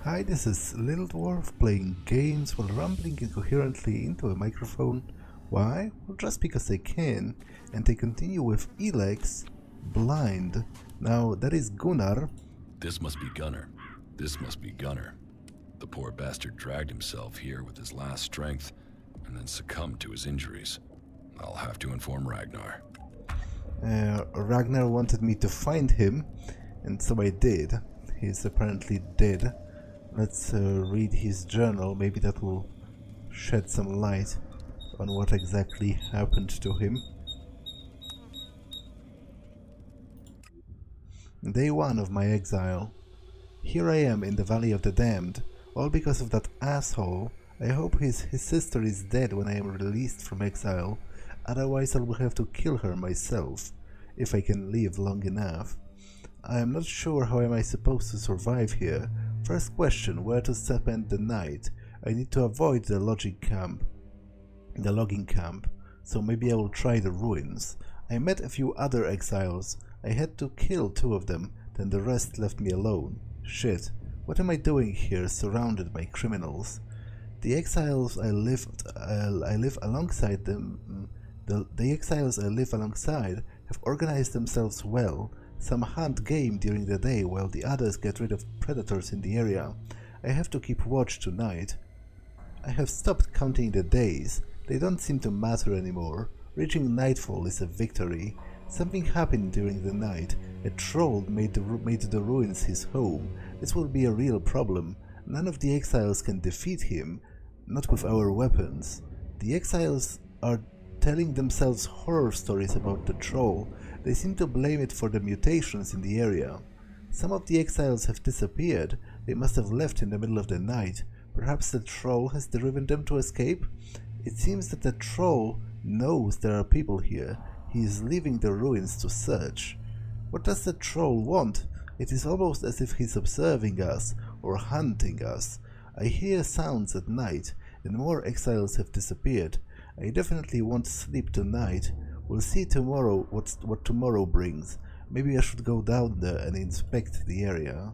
Hi, this is Little Dwarf playing games while rambling incoherently into a microphone. Why? Well, just because I can, and I continue with Elex, Blind. Now, that is Gunnar. This must be Gunnar. This must be Gunnar. The poor bastard dragged himself here with his last strength, and then succumbed to his injuries. I'll have to inform Ragnar. Ragnar wanted me to find him, and so I did. He's apparently dead. Let's read his journal, maybe that will shed some light on what exactly happened to him. Day 1 of my exile. Here I am in the Valley of the Damned, all because of that asshole. I hope his sister is dead when I am released from exile, otherwise I will have to kill her myself, if I can live long enough. I am not sure how am I supposed to survive here. First question, where to spend the night? I need to avoid the logging camp, so maybe I will try the ruins. I met a few other exiles. I had to kill 2 of them, then the rest left me alone. Shit, what am I doing here surrounded by criminals? The exiles I live alongside them. The exiles I live alongside have organized themselves well. Some hunt game during the day while the others get rid of predators in the area. I have to keep watch tonight. I have stopped counting the days. They don't seem to matter anymore. Reaching nightfall is a victory. Something happened during the night. A troll made the ruins his home. This will be a real problem. None of the exiles can defeat him, not with our weapons. The exiles are telling themselves horror stories about the troll. They seem to blame it for the mutations in the area. Some of the exiles have disappeared. They must have left in the middle of the night. Perhaps the troll has driven them to escape? It seems that the troll knows there are people here. He is leaving the ruins to search. What does the troll want? It is almost as if he's observing us or hunting us. I hear sounds at night, and more exiles have disappeared. I definitely won't sleep tonight. We'll see tomorrow what tomorrow brings. Maybe I should go down there and inspect the area.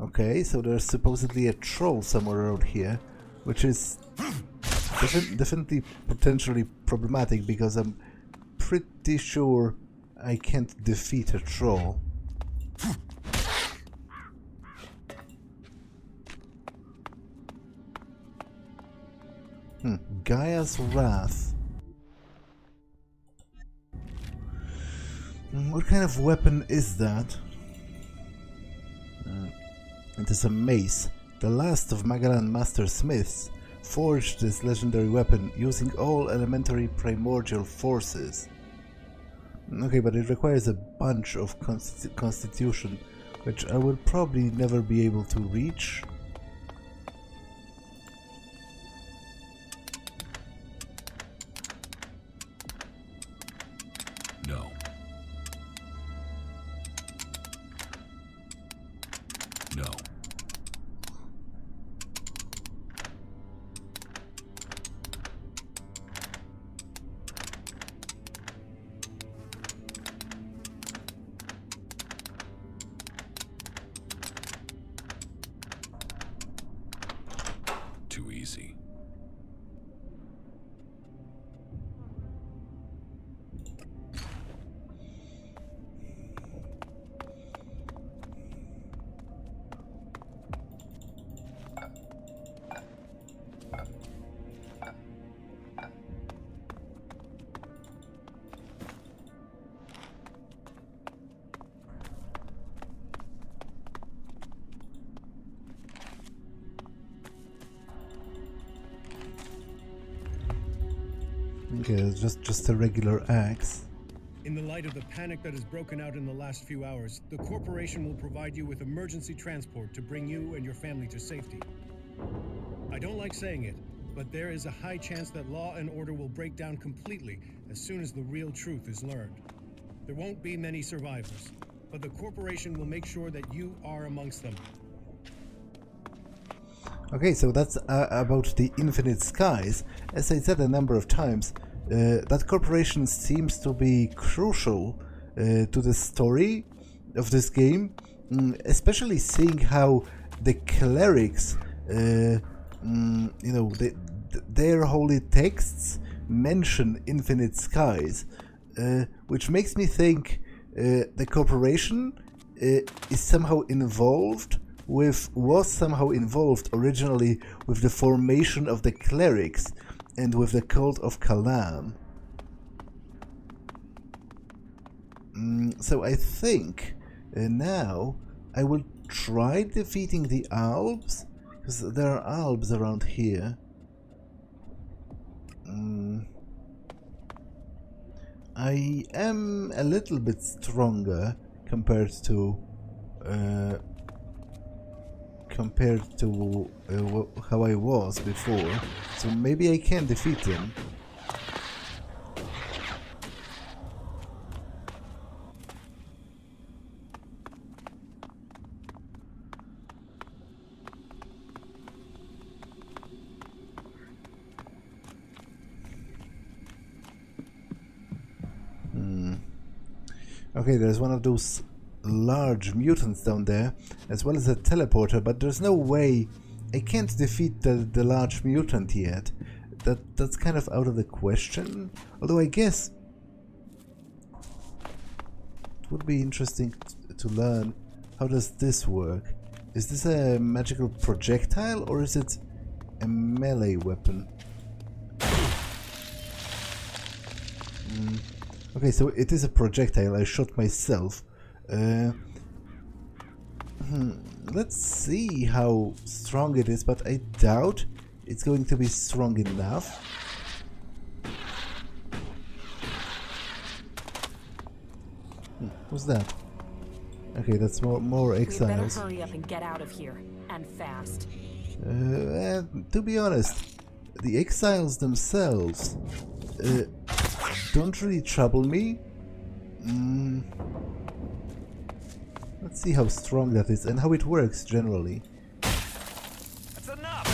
Okay, so there's supposedly a troll somewhere around here, which is definitely potentially problematic because I'm pretty sure I can't defeat a troll. Gaia's Wrath. What kind of weapon is that? It is a mace. The last of Magellan Master Smiths forged this legendary weapon using all elementary primordial forces. Okay, but it requires a bunch of constitution, which I will probably never be able to reach. No. No. Too easy. Okay, just a regular axe. In the light of the panic that has broken out in the last few hours, the corporation will provide you with emergency transport to bring you and your family to safety. I don't like saying it, but there is a high chance that law and order will break down completely as soon as the real truth is learned. There won't be many survivors, but the corporation will make sure that you are amongst them. Okay, so that's about the Infinite Skies. As I said a number of times, that corporation seems to be crucial to the story of this game, especially seeing how the clerics, you know, their holy texts mention infinite skies, which makes me think the corporation is somehow involved with, was somehow involved originally with the formation of the clerics and with the cult of Kalam. So I think now I will try defeating the Albs, because there are Albs around here. I am a little bit stronger compared to how I was before, so maybe I can defeat them. Okay, there's one of those large mutants down there, as well as a teleporter, but there's no way I can't defeat the large mutant yet. That's kind of out of the question. Although I guess it would be interesting to learn, how does this work? Is this a magical projectile or is it a melee weapon? Okay, so it is a projectile. I shot myself. Let's see how strong it is, but I doubt it's going to be strong enough. What's that? Okay, that's more exiles. We better hurry up and get out of here, and fast. To be honest, the exiles themselves don't really trouble me. Let's see how strong that is and how it works generally. That's enough.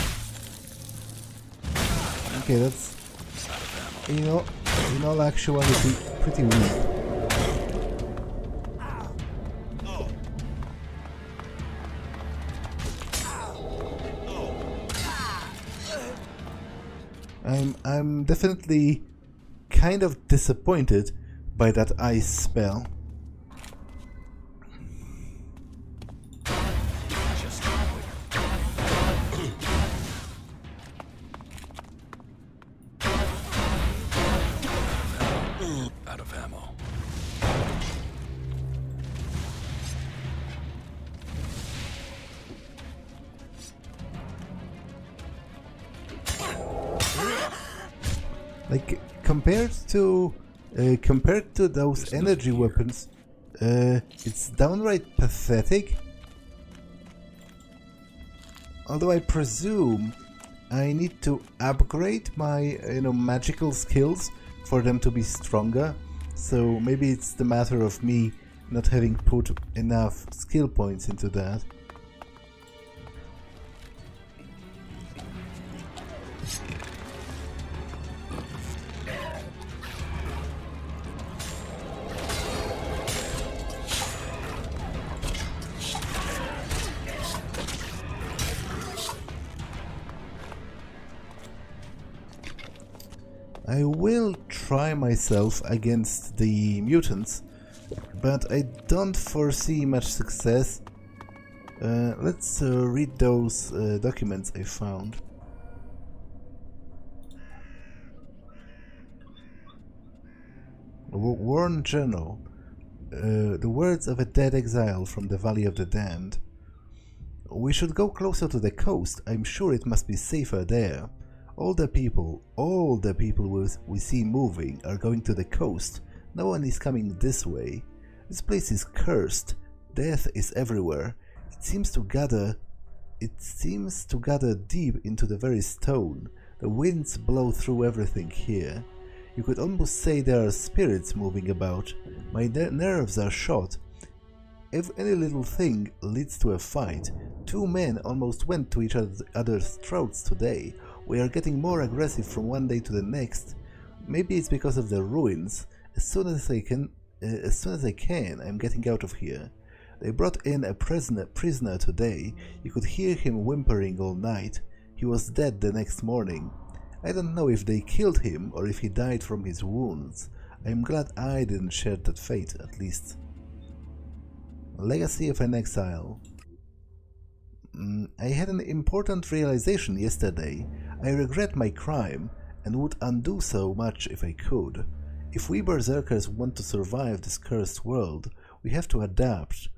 Okay, that's, in all actuality, pretty weak. I'm definitely kind of disappointed by that ice spell. Out of ammo. Like compared to those energy weapons, it's downright pathetic. Although I presume I need to upgrade my magical skills for them to be stronger. So maybe it's the matter of me not having put enough skill points into that. I will try myself against the mutants, but I don't foresee much success. Let's read those documents I found. Worn Journal. The words of a dead exile from the Valley of the Damned. We should go closer to the coast. I'm sure it must be safer there. All the people we see moving are going to the coast. No one is coming this way. This place is cursed. Death is everywhere. It seems to gather deep into the very stone. The winds blow through everything here. You could almost say there are spirits moving about. My nerves are shot. If any little thing leads to a fight, two men almost went to each other's throats today. We are getting more aggressive from one day to the next. Maybe it's because of the ruins. As soon as I can, I'm getting out of here. They brought in a prisoner today. You could hear him whimpering all night. He was dead the next morning. I don't know if they killed him or if he died from his wounds. I am glad I didn't share that fate, at least. Legacy of an Exile. I had an important realization yesterday. I regret my crime and would undo so much if I could. If we berserkers want to survive this cursed world, we have to adapt.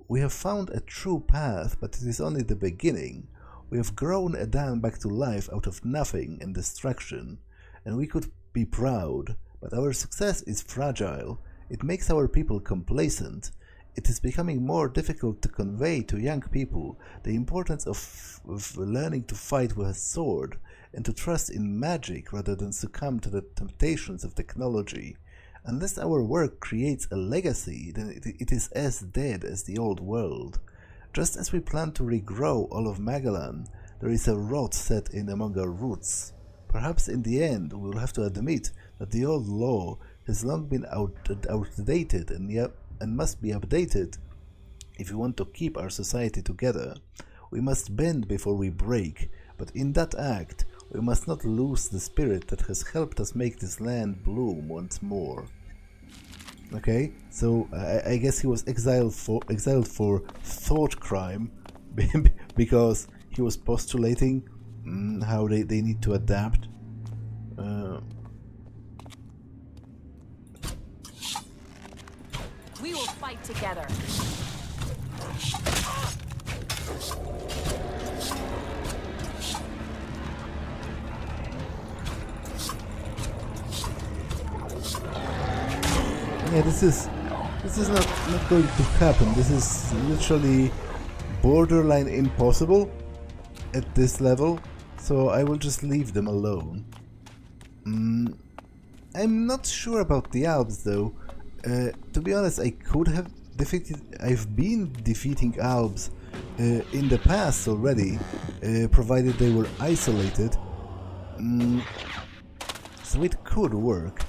We have found a true path, but it is only the beginning. We have grown Edan back to life out of nothing and destruction, and we could be proud, but our success is fragile. It makes our people complacent. It is becoming more difficult to convey to young people the importance of learning to fight with a sword and to trust in magic rather than succumb to the temptations of technology. Unless our work creates a legacy, then it is as dead as the old world. Just as we plan to regrow all of Magalan, there is a rot set in among our roots. Perhaps in the end we will have to admit that the old law has long been outdated and must be updated. If we want to keep our society together, we must bend before we break, but in that act, we must not lose the spirit that has helped us make this land bloom once more. Okay, so I guess he was exiled for thought crime because he was postulating how they need to adapt. We will fight together. Yeah, this is not going to happen. This is literally borderline impossible at this level, so I will just leave them alone. I'm not sure about the Albs though. To be honest, I've been defeating Albs in the past already, provided they were isolated. So it could work.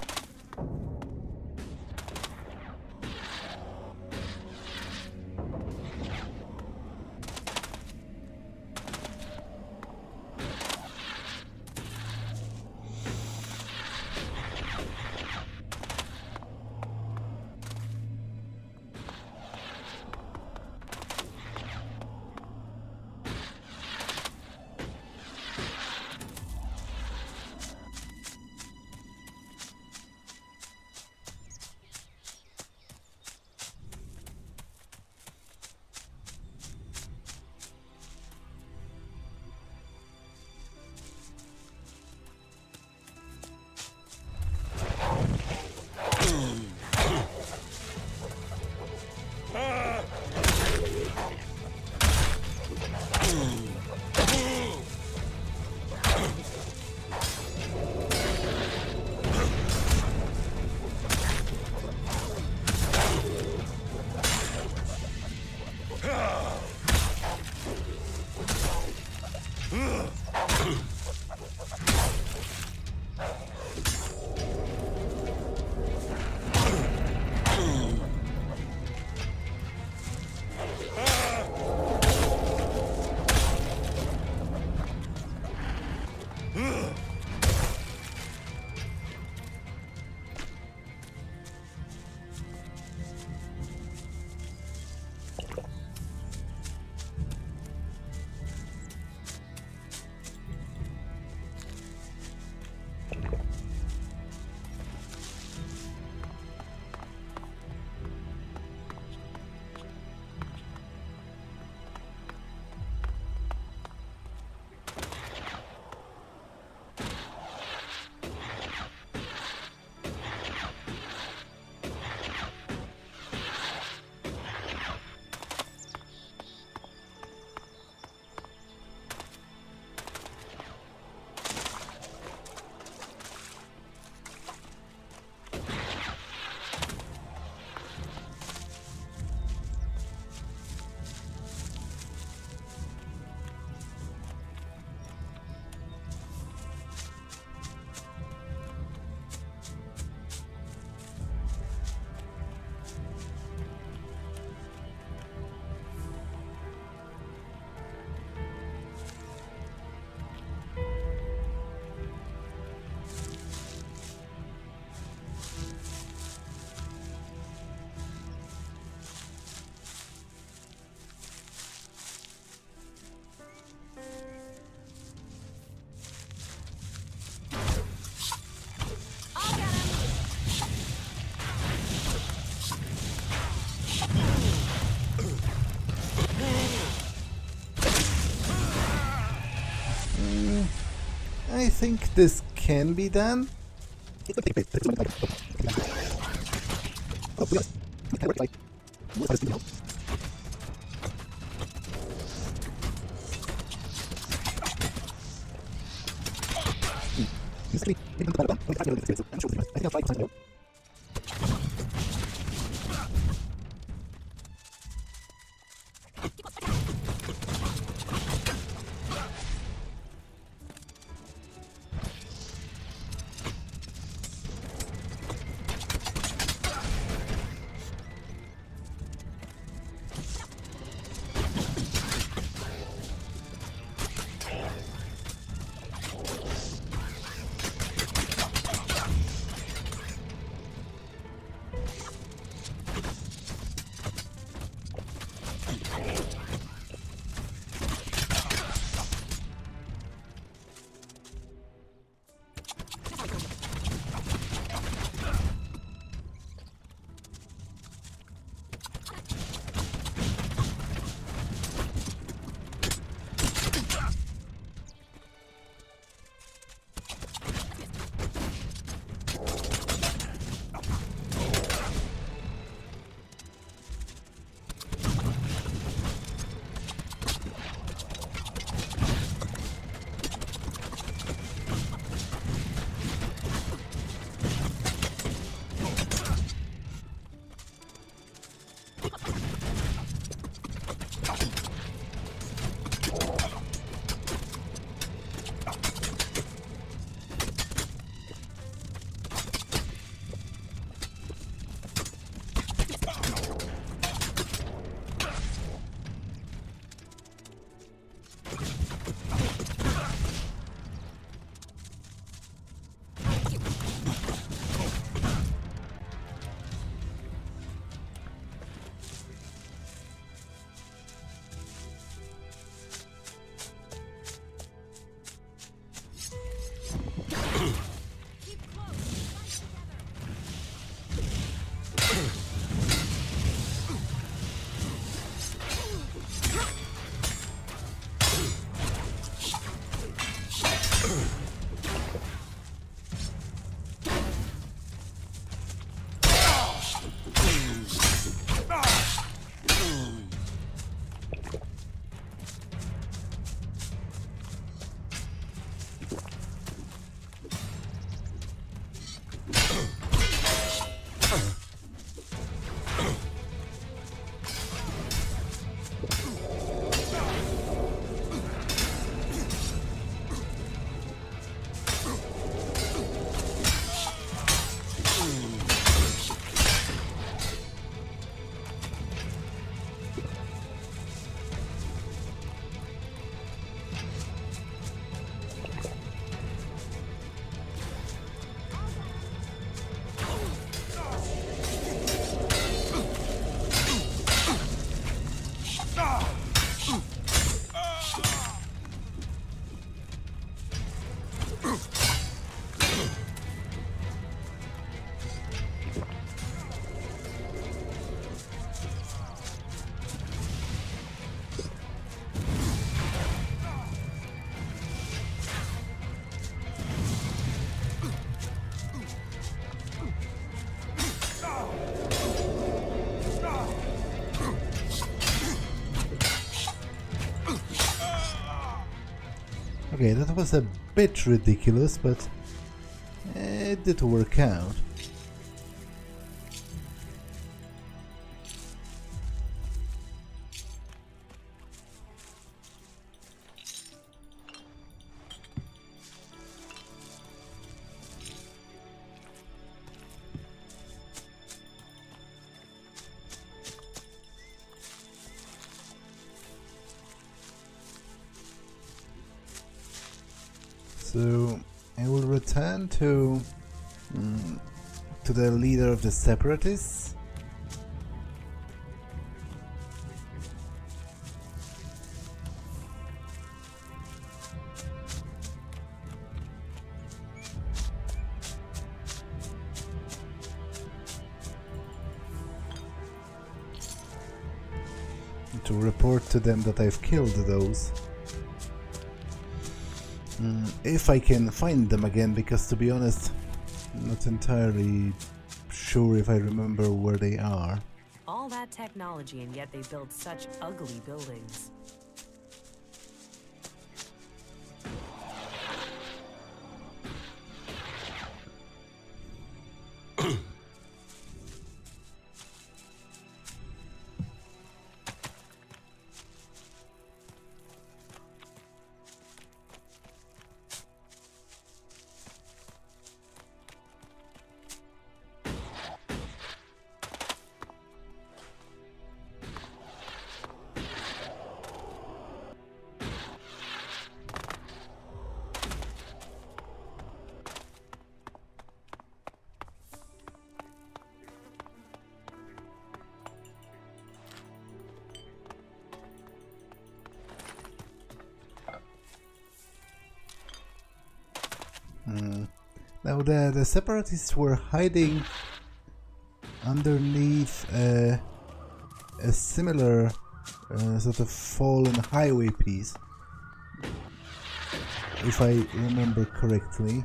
I think this can be done. Okay, that was a bit ridiculous, but it did work out. So I will return to the leader of the Separatists. To report to them that I've killed those. If I can find them again, because to be honest, I'm not entirely sure if I remember where they are. All that technology, and yet they build such ugly buildings. Now the Separatists were hiding underneath a similar sort of fallen highway piece, if I remember correctly.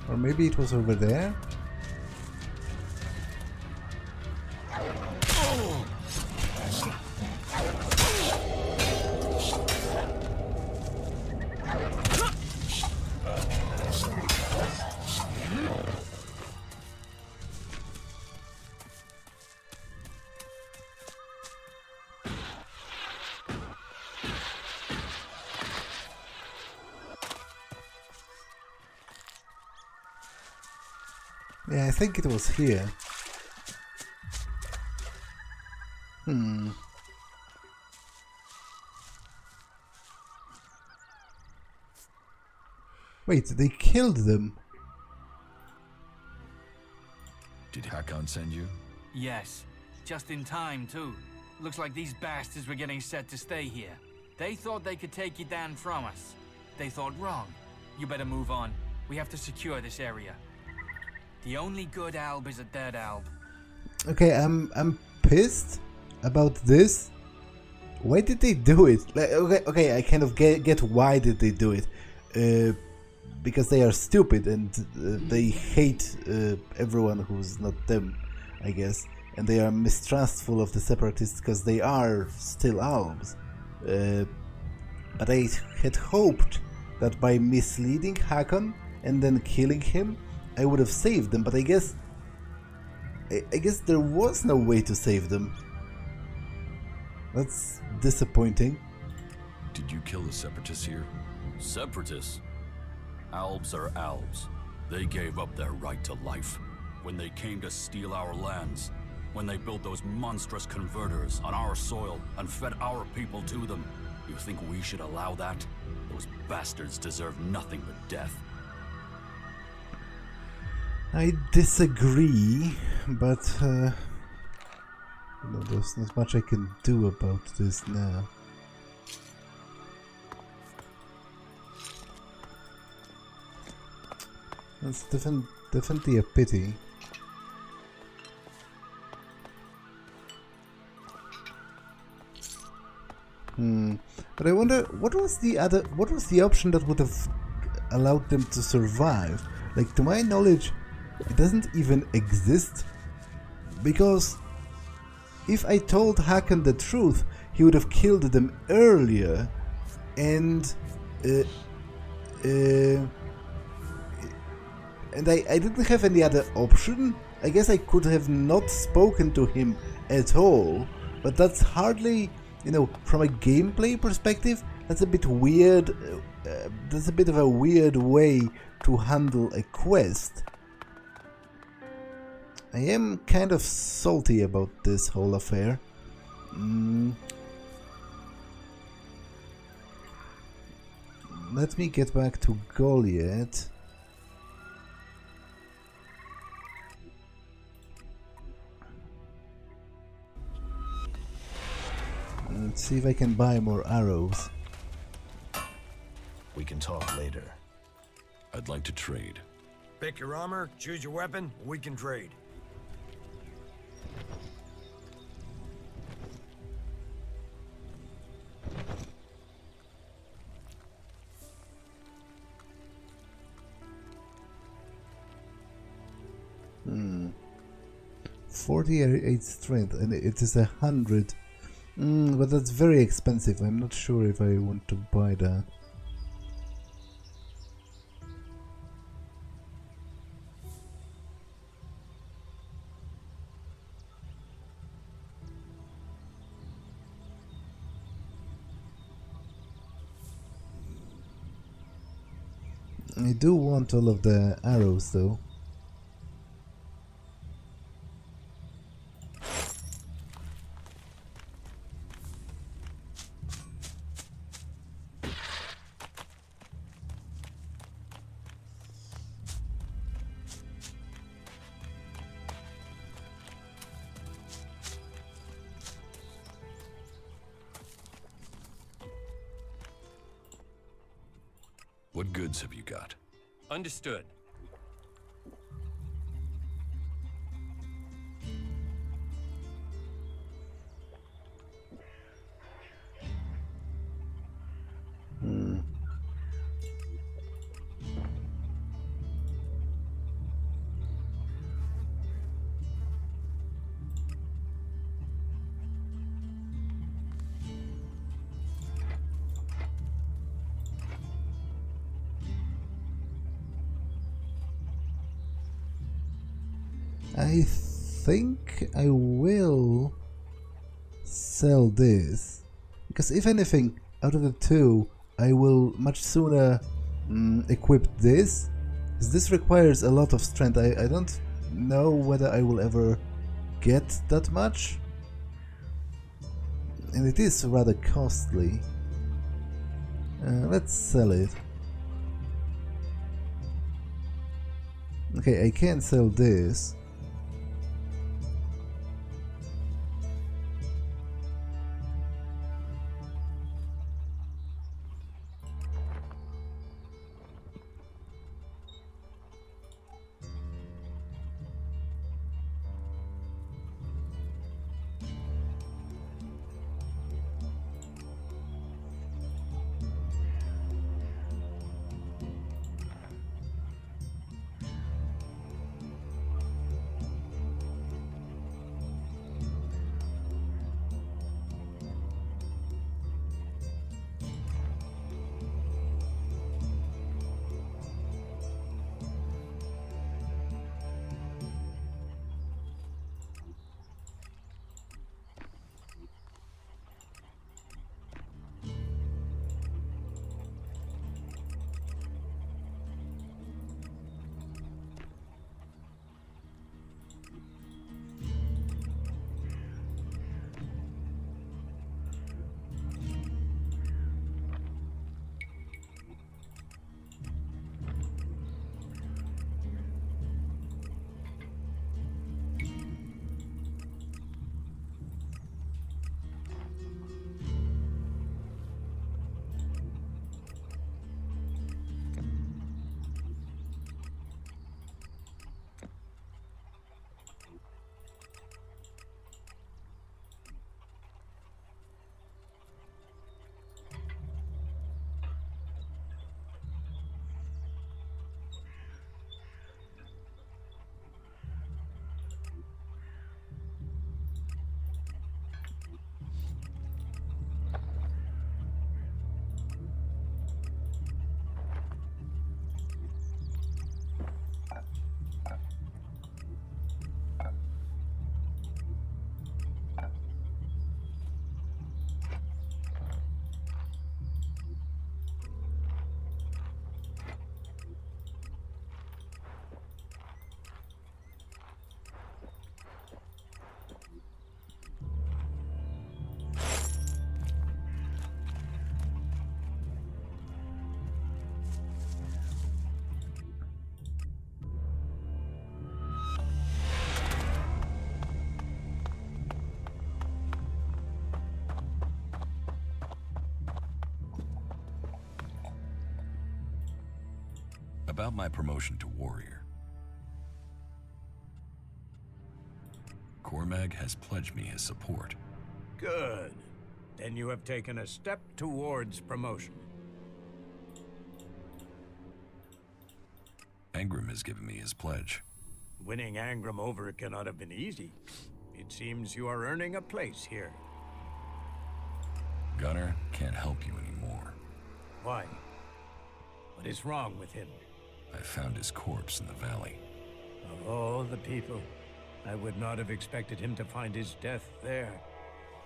Or maybe it was over there? Yeah, I think it was here. Wait, they killed them. Did Hakon send you? Yes, just in time too. Looks like these bastards were getting set to stay here. They thought they could take Edan from us. They thought wrong. You better move on. We have to secure this area. The only good Alb is a dead Alb. Okay, I'm pissed about this. Why did they do it? Like, okay, I kind of get why did they do it. Because they are stupid and they hate everyone who's not them, I guess. And they are mistrustful of the Separatists because they are still Albs. But I had hoped that by misleading Hakon and then killing him, I would have saved them, but I guess there was no way to save them. That's disappointing. Did you kill the Separatists here? Separatists? Albs are Albs. They gave up their right to life when they came to steal our lands, when they built those monstrous converters on our soil and fed our people to them. You think we should allow that? Those bastards deserve nothing but death. I disagree, but there's not much I can do about this now. That's definitely a pity. But I wonder what was the option that would have allowed them to survive? Like, to my knowledge, it doesn't even exist, because if I told Hakon the truth, he would have killed them earlier, and I didn't have any other option. I guess I could have not spoken to him at all, but that's hardly, from a gameplay perspective, that's a bit weird. That's a bit of a weird way to handle a quest. I am kind of salty about this whole affair. Let me get back to Goliath. Let's see if I can buy more arrows. We can talk later. I'd like to trade. Pick your armor, choose your weapon, we can trade. Hmm. 48 strength, and it is 100. But that's very expensive. I'm not sure if I want to buy that. I do want all of the arrows though. What goods have you got? Understood. I think I will sell this, because if anything, out of the two, I will much sooner equip this, because this requires a lot of strength. I don't know whether I will ever get that much, and it is rather costly. Let's sell it. Okay, I can sell this. About my promotion to warrior. Cormag has pledged me his support. Good. Then you have taken a step towards promotion. Angrim has given me his pledge. Winning Angrim over cannot have been easy. It seems you are earning a place here. Gunnar can't help you anymore. Why? What is wrong with him? I found his corpse in the valley. Of all the people, I would not have expected him to find his death there.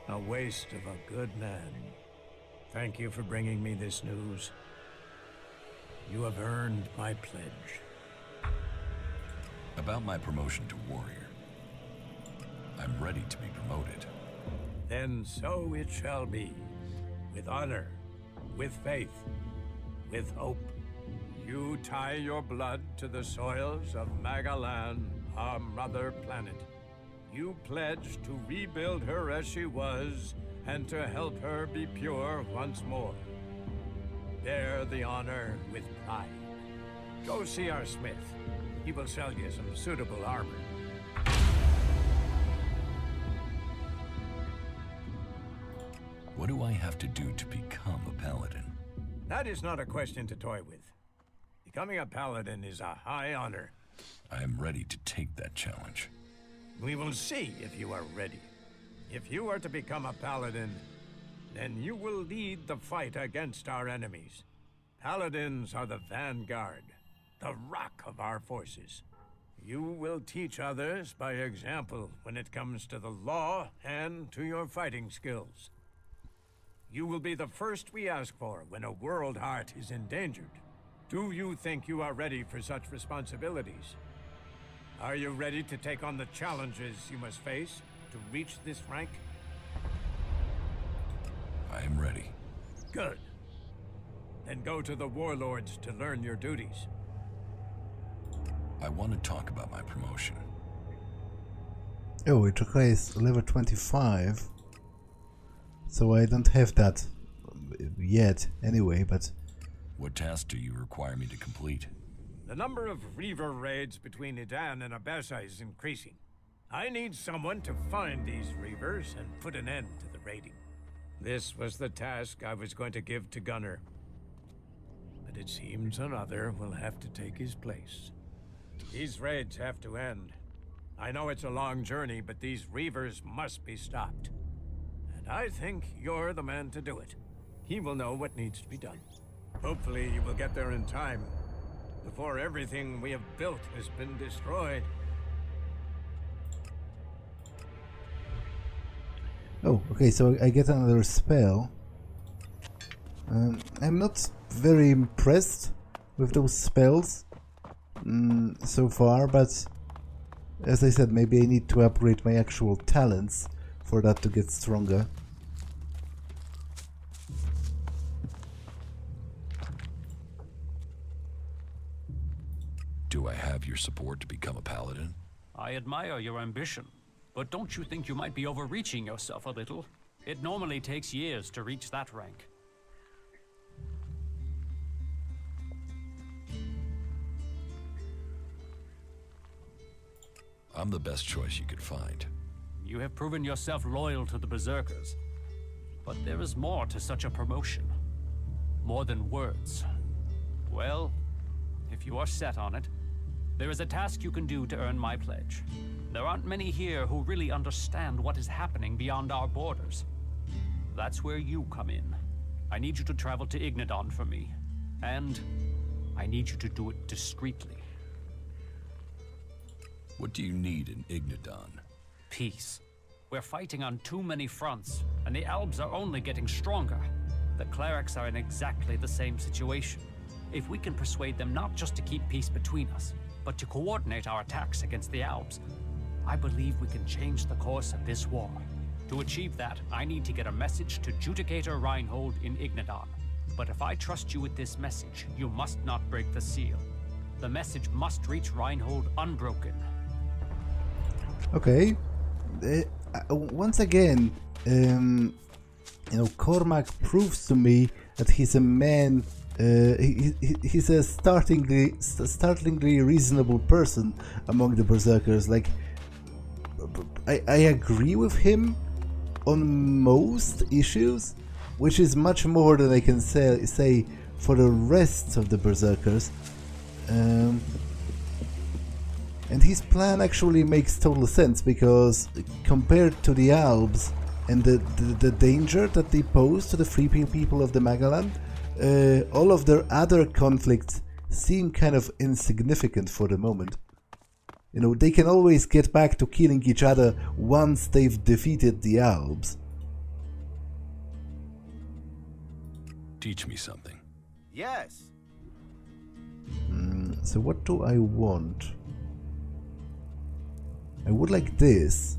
A waste of a good man. Thank you for bringing me this news. You have earned my pledge. About my promotion to warrior. I'm ready to be promoted. Then so it shall be. With honor, with faith, with hope. You tie your blood to the soils of Magalan, our mother planet. You pledge to rebuild her as she was, and to help her be pure once more. Bear the honor with pride. Go see our smith. He will sell you some suitable armor. What do I have to do to become a paladin? That is not a question to toy with. Becoming a paladin is a high honor. I am ready to take that challenge. We will see if you are ready. If you are to become a paladin, then you will lead the fight against our enemies. Paladins are the vanguard, the rock of our forces. You will teach others by example when it comes to the law and to your fighting skills. You will be the first we ask for when a world heart is endangered. Do you think you are ready for such responsibilities? Are you ready to take on the challenges you must face to reach this rank? I am ready. Good. Then go to the warlords to learn your duties. I want to talk about my promotion. Oh, it requires level 25. So I don't have that yet anyway, but... What task do you require me to complete? The number of Reaver raids between Edan and Abessa is increasing. I need someone to find these Reavers and put an end to the raiding. This was the task I was going to give to Gunnar. But it seems another will have to take his place. These raids have to end. I know it's a long journey, but these Reavers must be stopped. And I think you're the man to do it. He will know what needs to be done. Hopefully you will get there in time, before everything we have built has been destroyed. Oh, okay, so I get another spell. I'm not very impressed with those spells so far, but as I said, maybe I need to upgrade my actual talents for that to get stronger. Do I have your support to become a paladin? I admire your ambition, but don't you think you might be overreaching yourself a little? It normally takes years to reach that rank. I'm the best choice you could find. You have proven yourself loyal to the Berserkers. But there is more to such a promotion. More than words. Well, if you are set on it, there is a task you can do to earn my pledge. There aren't many here who really understand what is happening beyond our borders. That's where you come in. I need you to travel to Ignidan for me. And I need you to do it discreetly. What do you need in Ignidan? Peace. We're fighting on too many fronts, and the Albs are only getting stronger. The clerics are in exactly the same situation. If we can persuade them not just to keep peace between us, but to coordinate our attacks against the Albs, I believe we can change the course of this war. To achieve that, I need to get a message to Judicator Reinhold in Ignidan. But if I trust you with this message, you must not break the seal. The message must reach Reinhold unbroken. Okay. Once again, you know, Cormag proves to me that he's a man He's a startlingly reasonable person among the berserkers. Like, I agree with him on most issues, which is much more than I can say for the rest of the berserkers. And his plan actually makes total sense, because compared to the Albs and the danger that they pose to the free people of the Magaland, all of their other conflicts seem kind of insignificant for the moment. You know, they can always get back to killing each other once they've defeated the Albs. Teach me something. Yes. So what do I want? I would like this,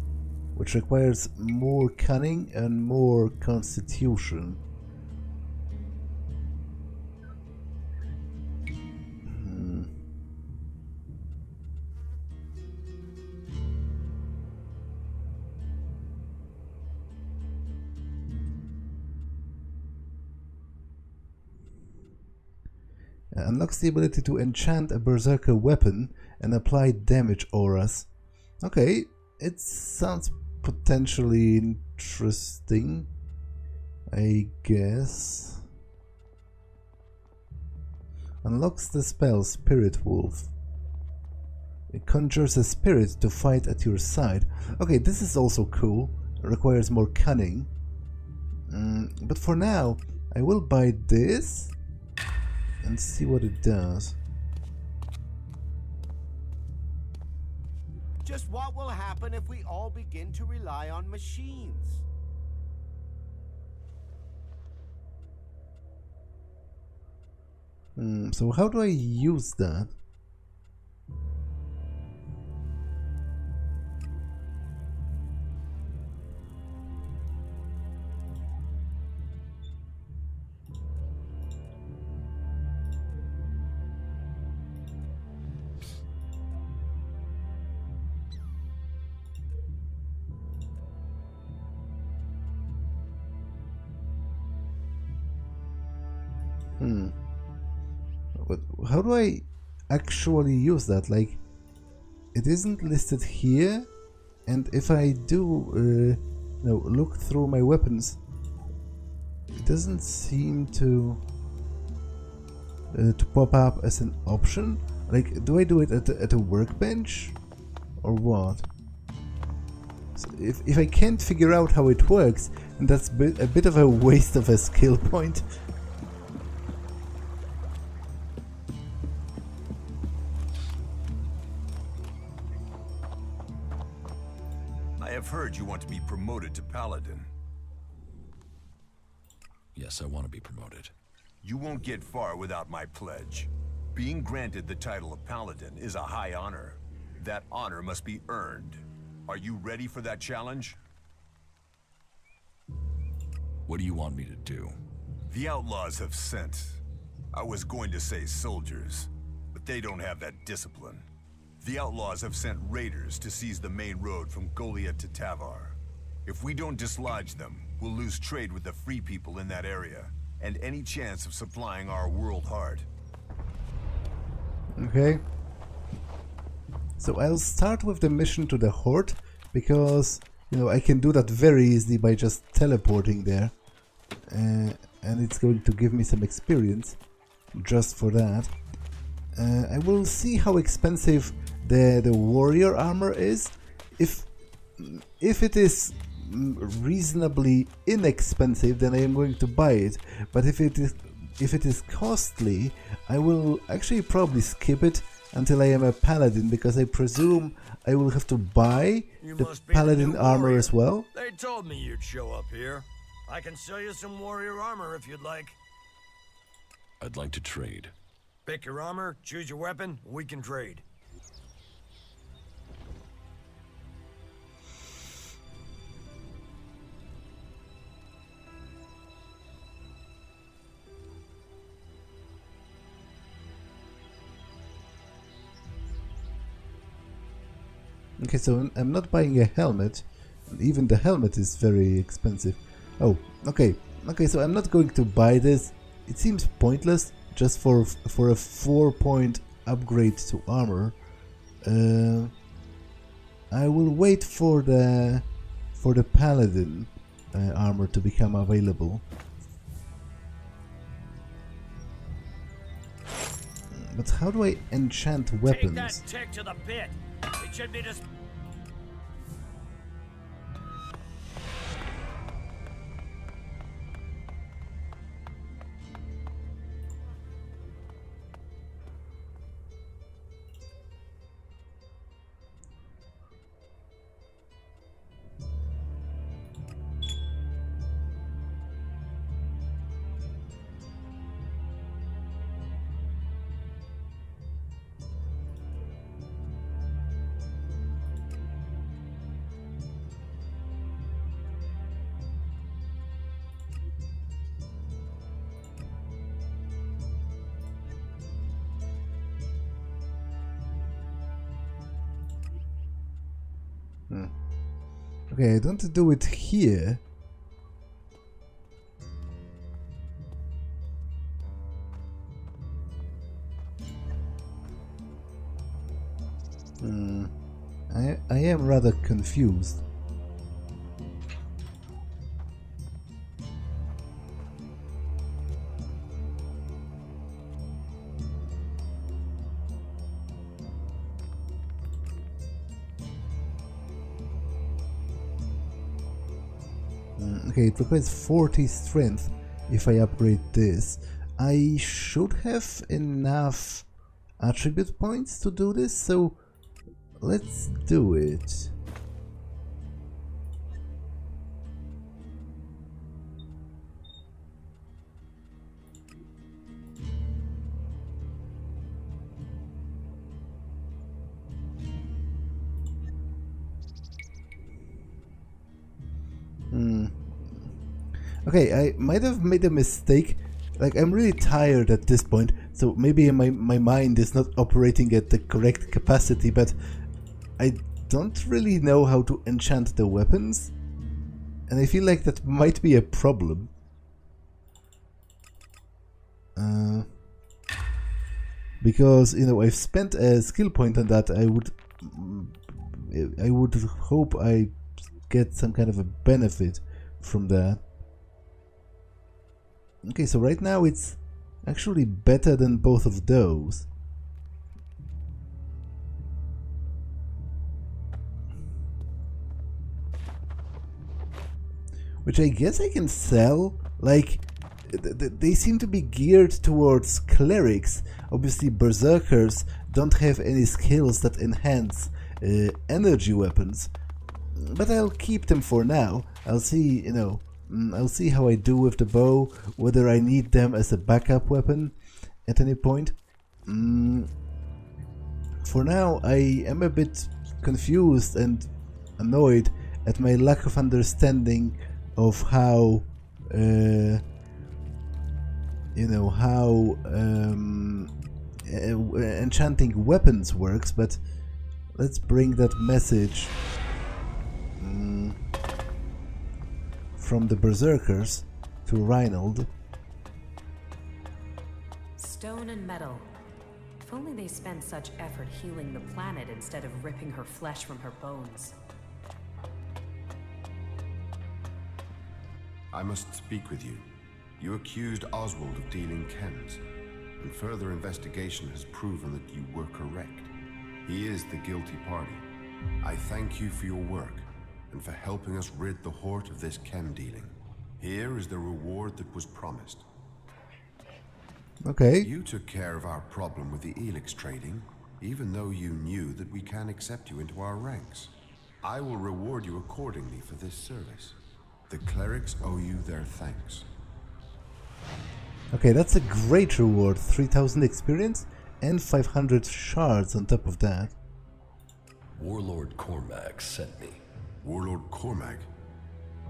which requires more cunning and more constitution. Unlocks the ability to enchant a berserker weapon and apply damage auras. Okay, it sounds potentially interesting, I guess. Unlocks the spell Spirit Wolf. It conjures a spirit to fight at your side. Okay, this is also cool. It requires more cunning. But for now, I will buy this and see what it does. Just what will happen if we all begin to rely on machines? So how do I use that? But how do I actually use that? Like, it isn't listed here, and if I do look through my weapons, it doesn't seem to pop up as an option. Like, do I do it at a workbench or what? So if I can't figure out how it works, then that's a bit of a waste of a skill point. I've heard you want to be promoted to Paladin. Yes, I want to be promoted. You won't get far without my pledge. Being granted the title of Paladin is a high honor. That honor must be earned. Are you ready for that challenge? What do you want me to do? The outlaws have sent. I was going to say soldiers, but they don't have that discipline. The outlaws have sent raiders to seize the main road from Goliath to Tavar. If we don't dislodge them, we'll lose trade with the free people in that area, and any chance of supplying our world heart. Okay. So I'll start with the mission to the Hort, because, you know, I can do that very easily by just teleporting there. And it's going to give me some experience just for that. I will see how expensive the warrior armor is. If it is reasonably inexpensive, then I am going to buy it. But if it is costly, I will actually probably skip it until I am a paladin, because I presume I will have to buy the paladin armor as well. They told me you'd show up here. I can sell you some warrior armor if you'd like. I'd like to trade. Pick your armor, choose your weapon, we can trade. Okay, so I'm not buying a helmet. Even the helmet is very expensive. Oh, okay. Okay, so I'm not going to buy this. It seems pointless, just for a 4-point upgrade to armor. I will wait for the Paladin armor to become available. But how do I enchant weapons? Take that tick to the pit. It should be just. Okay, I don't do it here. I am rather confused. Okay, it requires 40 strength if I upgrade this. I should have enough attribute points to do this, so let's do it. Okay, I might have made a mistake. Like, I'm really tired at this point, so maybe my mind is not operating at the correct capacity, but I don't really know how to enchant the weapons, and I feel like that might be a problem. Because, you know, I've spent a skill point on that. I would hope I get some kind of a benefit from that. Okay, so right now it's actually better than both of those. Which I guess I can sell. Like, they seem to be geared towards clerics. Obviously, berserkers don't have any skills that enhance energy weapons. But I'll keep them for now. I'll see, you know, I'll see how I do with the bow, whether I need them as a backup weapon at any point. For now, I am a bit confused and annoyed at my lack of understanding of how, you know, how enchanting weapons works, but let's bring that message from the berserkers to Reinald. Stone and metal. If only they spent such effort healing the planet instead of ripping her flesh from her bones. I must speak with you. You accused Oswald of dealing chems, and further investigation has proven that you were correct. He is the guilty party. I thank you for your work, and for helping us rid the Hort of this chem dealing. Here is the reward that was promised. Okay. You took care of our problem with the Elex trading, even though you knew that we can accept you into our ranks. I will reward you accordingly for this service. The clerics owe you their thanks. Okay, that's a great reward. 3000 experience and 500 shards on top of that. Warlord Cormag sent me. Warlord Cormag?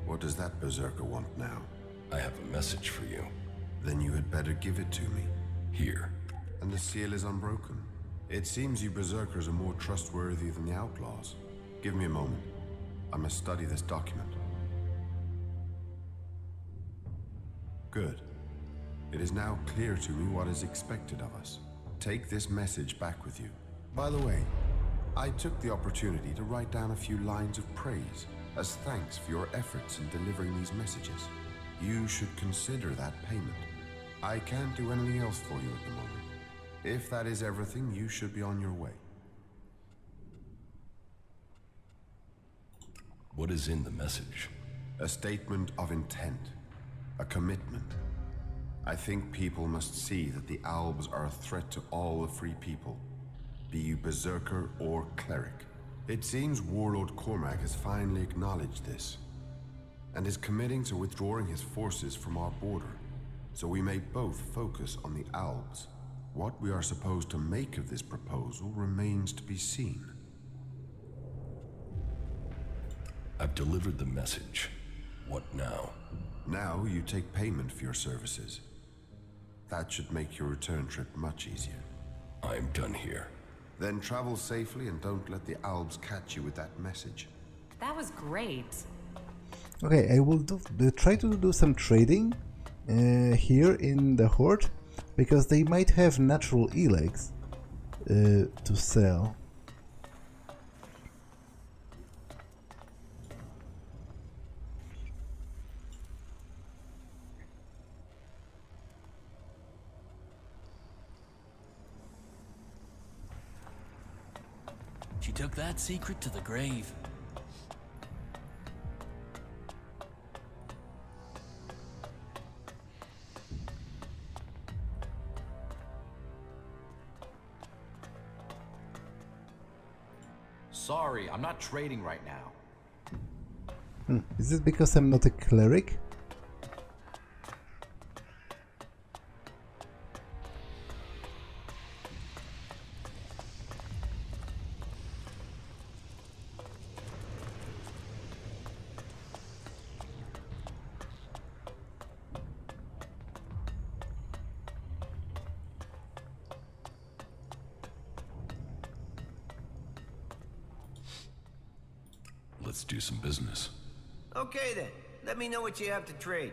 What does that berserker want now? I have a message for you. Then you had better give it to me. Here. And the seal is unbroken. It seems you berserkers are more trustworthy than the outlaws. Give me a moment. I must study this document. Good. It is now clear to me what is expected of us. Take this message back with you. By the way, I took the opportunity to write down a few lines of praise as thanks for your efforts in delivering these messages. You should consider that payment. I can't do anything else for you at the moment. If that is everything, you should be on your way. What is in the message? A statement of intent. A commitment. I think people must see that the Albs are a threat to all the free people, be you berserker or cleric. It seems Warlord Cormag has finally acknowledged this, and is committing to withdrawing his forces from our border, so we may both focus on the Albs. What we are supposed to make of this proposal remains to be seen. I've delivered the message. What now? Now you take payment for your services. That should make your return trip much easier. I'm done here. Then travel safely and don't let the Albs catch you with that message. That was great. Okay, I will try to do some trading here in the Hort, because they might have natural Elex to sell. She took that secret to the grave. Sorry, I'm not trading right now. Is it because I'm not a cleric? Let's do some business. Okay then, let me know what you have to trade.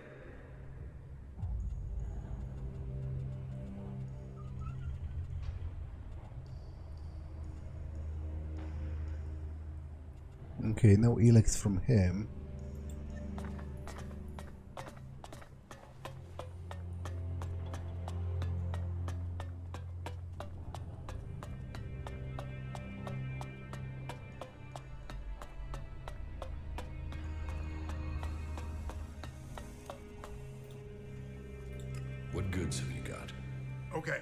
Okay, no Elex from him. What goods have you got? Okay.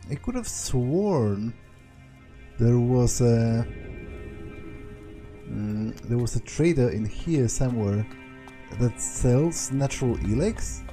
I could have sworn there was a trader in here somewhere that sells natural Elex.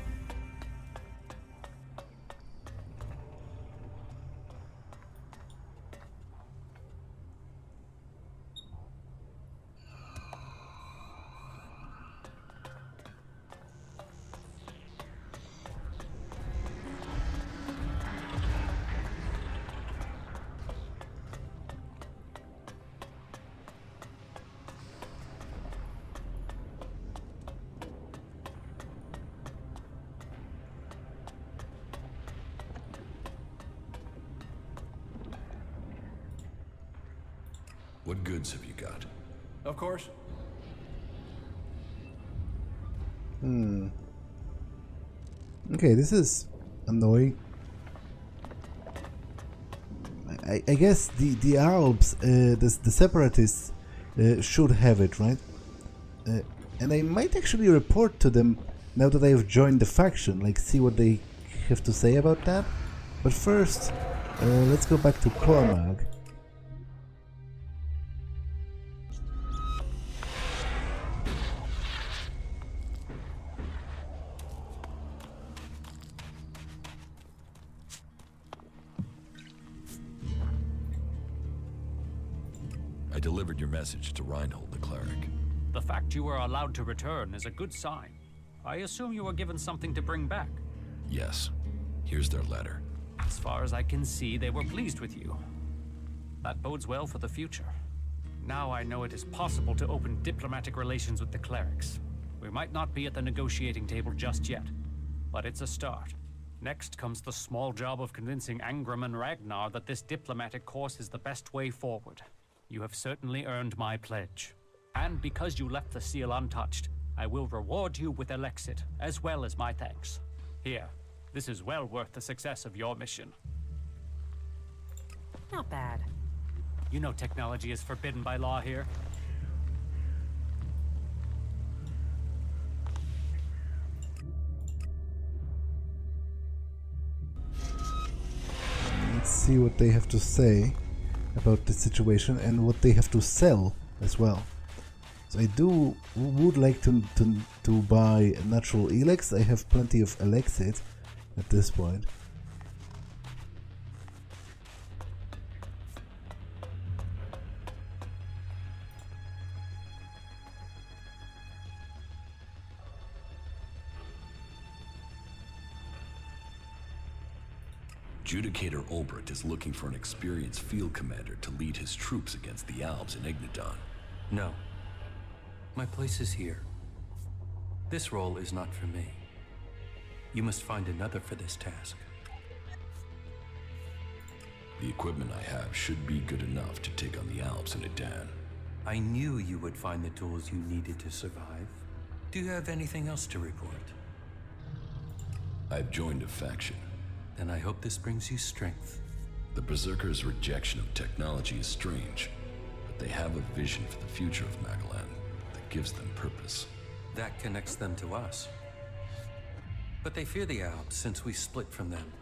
What goods have you got? Of course. Okay, this is annoying. I guess the Albs, the Separatists, should have it, right? And I might actually report to them now that I have joined the faction, like see what they have to say about that. But first, let's go back to Cormag. I delivered your message to Reinhold the cleric. The fact you were allowed to return is a good sign. I assume you were given something to bring back. Yes. Here's their letter. As far as I can see, they were pleased with you. That bodes well for the future. Now I know it is possible to open diplomatic relations with the clerics. We might not be at the negotiating table just yet, but it's a start. Next comes the small job of convincing Angrim and Ragnar that this diplomatic course is the best way forward. You have certainly earned my pledge. And because you left the seal untouched, I will reward you with Elexit, as well as my thanks. Here, this is well worth the success of your mission. Not bad. You know technology is forbidden by law here. Let's see what they have to say about the situation and what they have to sell as well. So I would like to buy a natural Elex. I have plenty of Elexit at this point. Judicator Ulbricht is looking for an experienced field commander to lead his troops against the Albs in Edan. No. My place is here. This role is not for me. You must find another for this task. The equipment I have should be good enough to take on the Albs in Edan. I knew you would find the tools you needed to survive. Do you have anything else to report? I've joined a faction. Then I hope this brings you strength. The Berserkers' rejection of technology is strange, but they have a vision for the future of Magalan that gives them purpose. That connects them to us. But they fear the Albs since we split from them,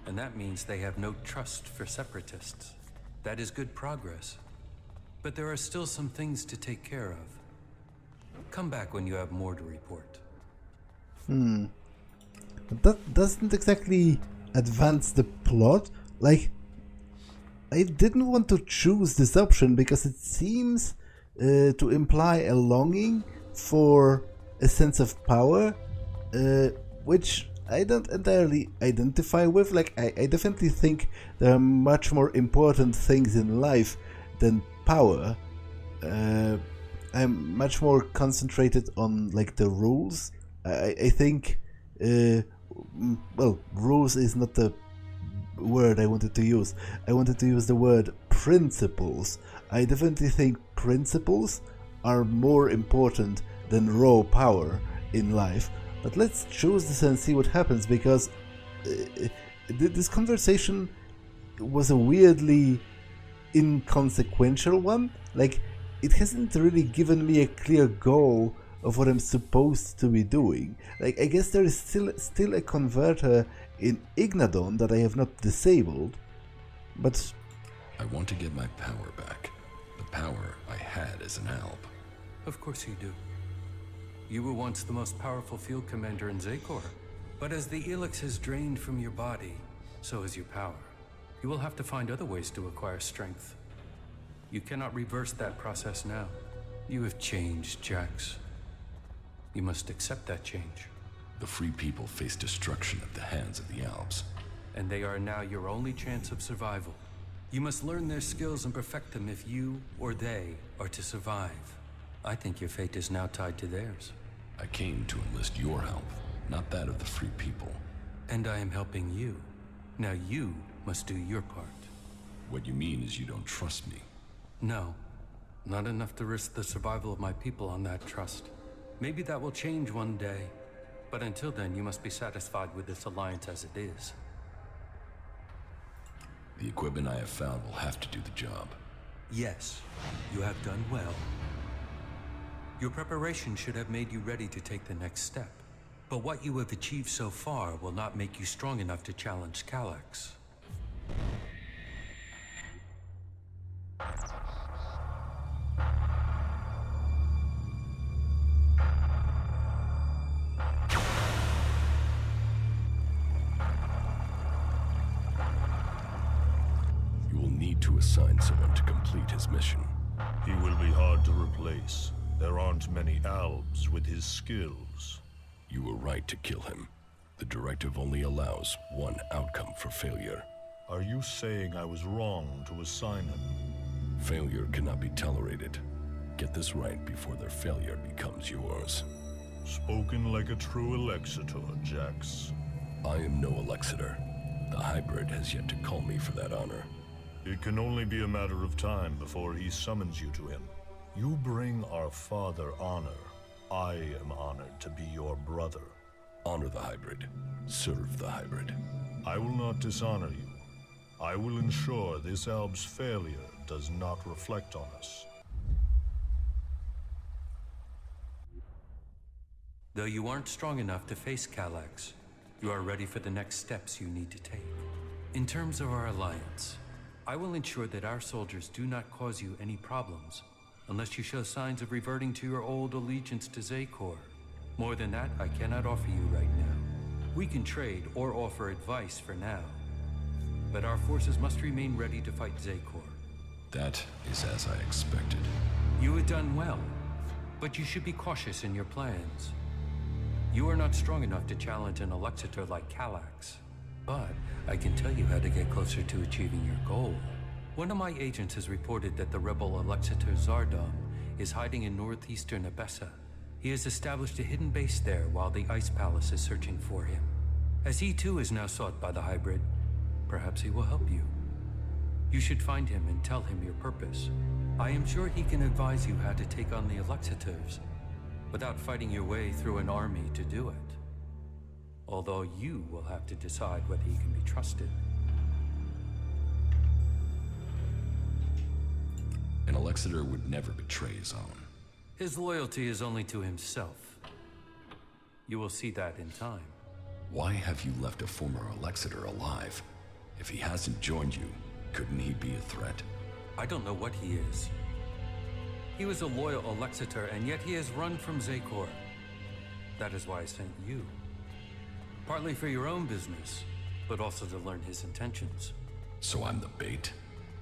and that means they have no trust for Separatists. That is good progress. But there are still some things to take care of. Come back when you have more to report. But that doesn't exactly advance the plot. Like, I didn't want to choose this option because it seems to imply a longing for a sense of power, which I don't entirely identify with. Like, I definitely think there are much more important things in life than power. I'm much more concentrated on like the rules. I think well, rules is not the word I wanted to use. I wanted to use the word principles. I definitely think principles are more important than raw power in life. But let's choose this and see what happens, because this conversation was a weirdly inconsequential one. Like, it hasn't really given me a clear goal of what I'm supposed to be doing. Like, I guess there is still a converter in Ignadon that I have not disabled, but I want to get my power back. The power I had as an Alb. Of course you do. You were once the most powerful field commander in Zakor. But as the Elex has drained from your body, so has your power. You will have to find other ways to acquire strength. You cannot reverse that process now. You have changed, Jax. You must accept that change. The free people face destruction at the hands of the Albs. And they are now your only chance of survival. You must learn their skills and perfect them if you or they are to survive. I think your fate is now tied to theirs. I came to enlist your help, not that of the free people. And I am helping you. Now you must do your part. What you mean is you don't trust me? No. Not enough to risk the survival of my people on that trust. Maybe that will change one day. But until then, you must be satisfied with this alliance as it is. The equipment I have found will have to do the job. Yes, you have done well. Your preparation should have made you ready to take the next step. But what you have achieved so far will not make you strong enough to challenge Calyx. You will need to assign someone to complete his mission. He will be hard to replace. There aren't many Albs with his skills. You were right to kill him. The directive only allows one outcome for failure. Are you saying I was wrong to assign him? Failure cannot be tolerated. Get this right before their failure becomes yours. Spoken like a true Alexitor, Jax. I am no Alexitor. The hybrid has yet to call me for that honor. It can only be a matter of time before he summons you to him. You bring our father honor. I am honored to be your brother. Honor the hybrid. Serve the hybrid. I will not dishonor you. I will ensure this Alb's failure does not reflect on us. Though you aren't strong enough to face Calax, you are ready for the next steps you need to take. In terms of our alliance, I will ensure that our soldiers do not cause you any problems, unless you show signs of reverting to your old allegiance to Zakor. More than that, I cannot offer you right now. We can trade or offer advice for now, but our forces must remain ready to fight Zakor. That is as I expected. You have done well, but you should be cautious in your plans. You are not strong enough to challenge an Alexitor like Calax, but I can tell you how to get closer to achieving your goal. One of my agents has reported that the rebel Alexitor Zardom is hiding in northeastern Abessa. He has established a hidden base there while the Ice Palace is searching for him. As he too is now sought by the hybrid, perhaps he will help you. You should find him and tell him your purpose. I am sure he can advise you how to take on the Alexitors, without fighting your way through an army to do it. Although you will have to decide whether he can be trusted. An Alexitor would never betray his own. His loyalty is only to himself. You will see that in time. Why have you left a former Alexitor alive? If he hasn't joined you, couldn't he be a threat? I don't know what he is. He was a loyal Alexitor, and yet he has run from Zakor. That is why I sent you. Partly for your own business, but also to learn his intentions. So I'm the bait?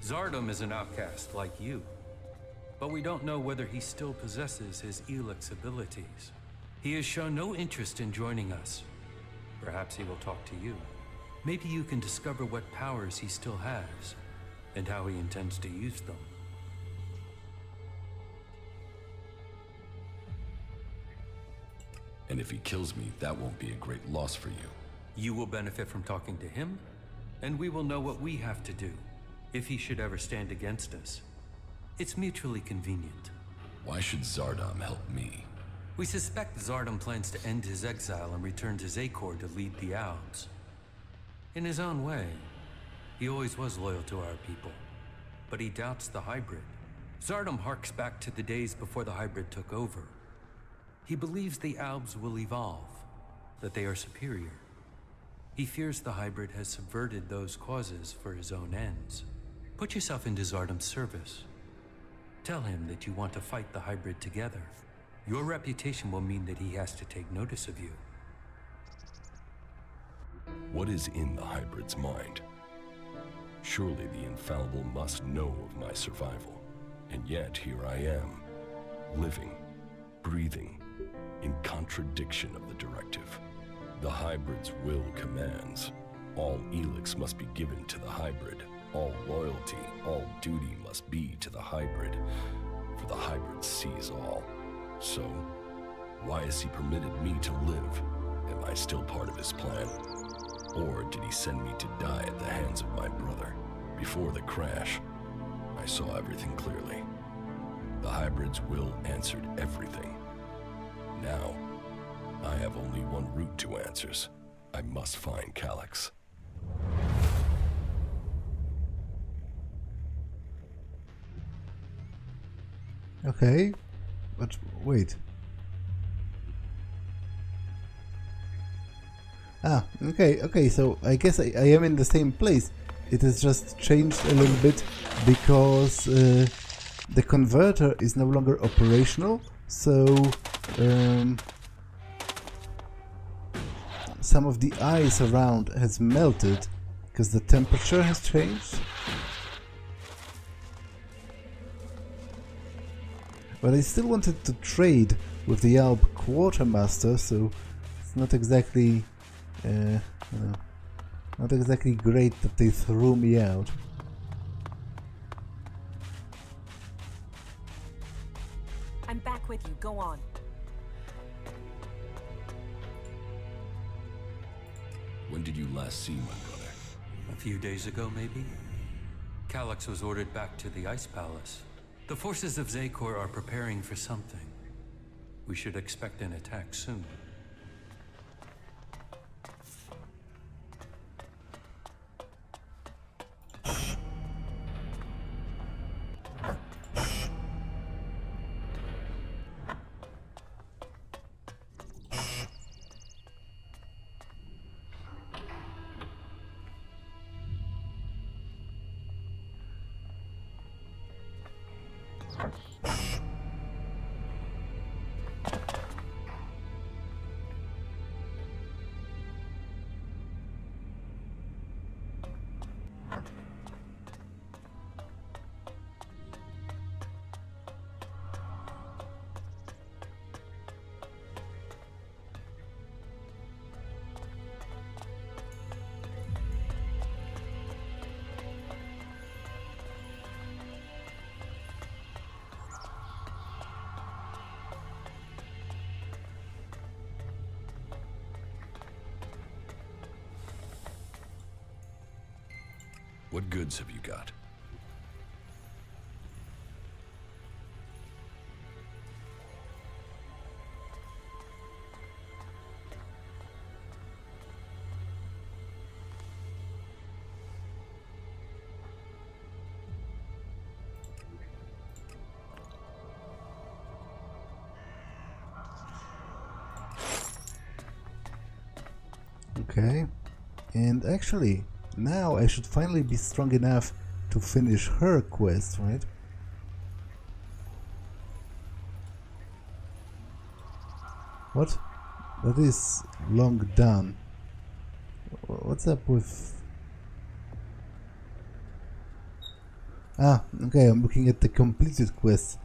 Zardom is an outcast like you, but we don't know whether he still possesses his Elex abilities. He has shown no interest in joining us. Perhaps he will talk to you. Maybe you can discover what powers he still has, and how he intends to use them. And if he kills me, that won't be a great loss for you. You will benefit from talking to him, and we will know what we have to do, if he should ever stand against us. It's mutually convenient. Why should Zardom help me? We suspect Zardom plans to end his exile and return to Zakor to lead the Albs. In his own way, he always was loyal to our people, but he doubts the hybrid. Zardom harks back to the days before the hybrid took over. He believes the Albs will evolve, that they are superior. He fears the hybrid has subverted those causes for his own ends. Put yourself into Zardom's service. Tell him that you want to fight the hybrid together. Your reputation will mean that he has to take notice of you. What is in the hybrid's mind? Surely the infallible must know of my survival. And yet here I am, living, breathing, in contradiction of the directive. The hybrid's will commands. All Elex must be given to the hybrid. All loyalty, all duty must be to the hybrid. For the hybrid sees all. So, why has he permitted me to live? Am I still part of his plan? Or did he send me to die at the hands of my brother? Before the crash, I saw everything clearly. The hybrid's will answered everything. Now, I have only one route to answers. I must find Calax. Okay, but wait. Okay, so I guess I am in the same place. It has just changed a little bit because the converter is no longer operational, so some of the ice around has melted because the temperature has changed. But I still wanted to trade with the Alb Quartermaster, so it's not exactly great that they threw me out. I'm back with you. Go on. When did you last see my brother? A few days ago, maybe? Calyx was ordered back to the Ice Palace. The forces of Zakor are preparing for something. We should expect an attack soon. What goods have you got? Okay, and actually, now I should finally be strong enough to finish her quest, right? What? That is long done. What's up with... Ah, okay, I'm looking at the completed quest.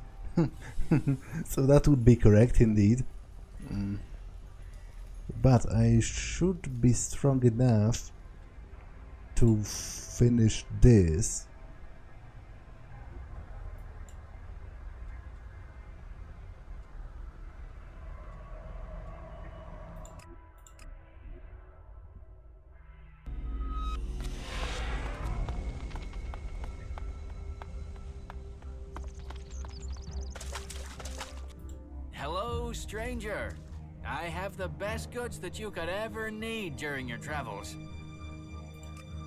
So that would be correct indeed. But I should be strong enough to finish this. Hello, stranger. I have the best goods that you could ever need during your travels.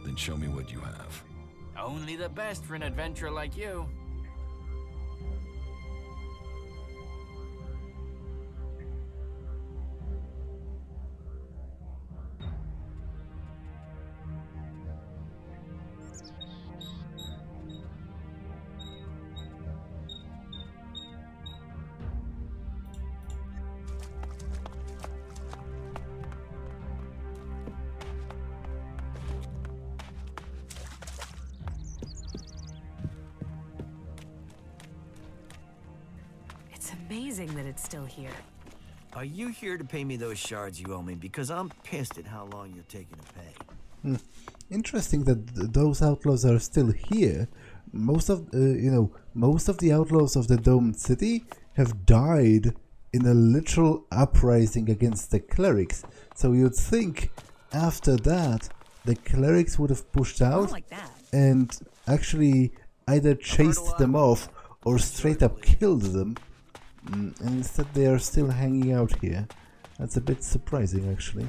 Then show me what you have. Only the best for an adventurer like you. It's amazing that it's still here. Are you here to pay me those shards you owe me? Because I'm pissed at how long you're taking to pay. Interesting that those outlaws are still here. Most of most of the outlaws of the domed city have died in a literal uprising against the clerics. So you'd think after that the clerics would have pushed out and actually either chased them off or straight up killed them. And instead they are still hanging out here. That's a bit surprising actually.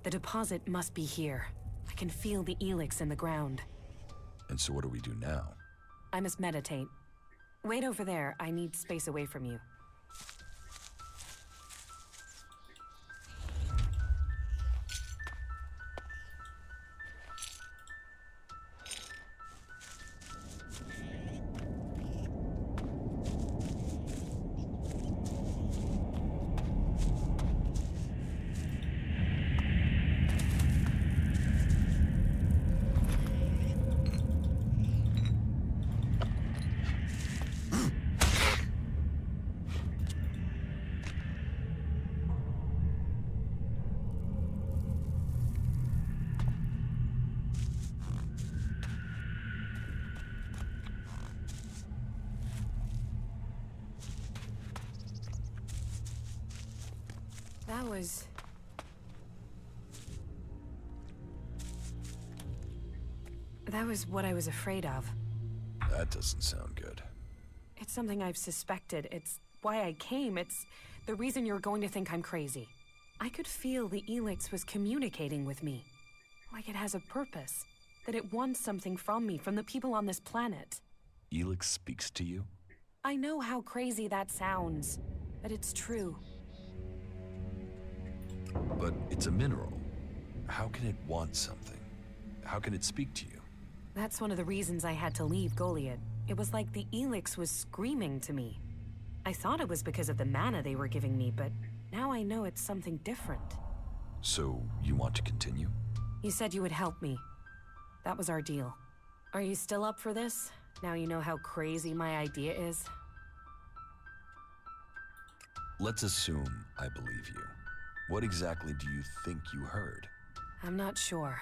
The deposit must be here. I can feel the Elex in the ground. And so what do we do now? I must meditate. Wait over there. I need space away from you. That was what I was afraid of. That doesn't sound good. It's something I've suspected. It's why I came. It's the reason you're going to think I'm crazy. I could feel the Elex was communicating with me. Like it has a purpose. That it wants something from me, from the people on this planet. Elex speaks to you? I know how crazy that sounds, but it's true. But it's a mineral. How can it want something? How can it speak to you? That's one of the reasons I had to leave Goliath. It was like the Elex was screaming to me. I thought it was because of the mana they were giving me, but now I know it's something different. So, you want to continue? You said you would help me. That was our deal. Are you still up for this? Now you know how crazy my idea is? Let's assume I believe you. What exactly do you think you heard? I'm not sure.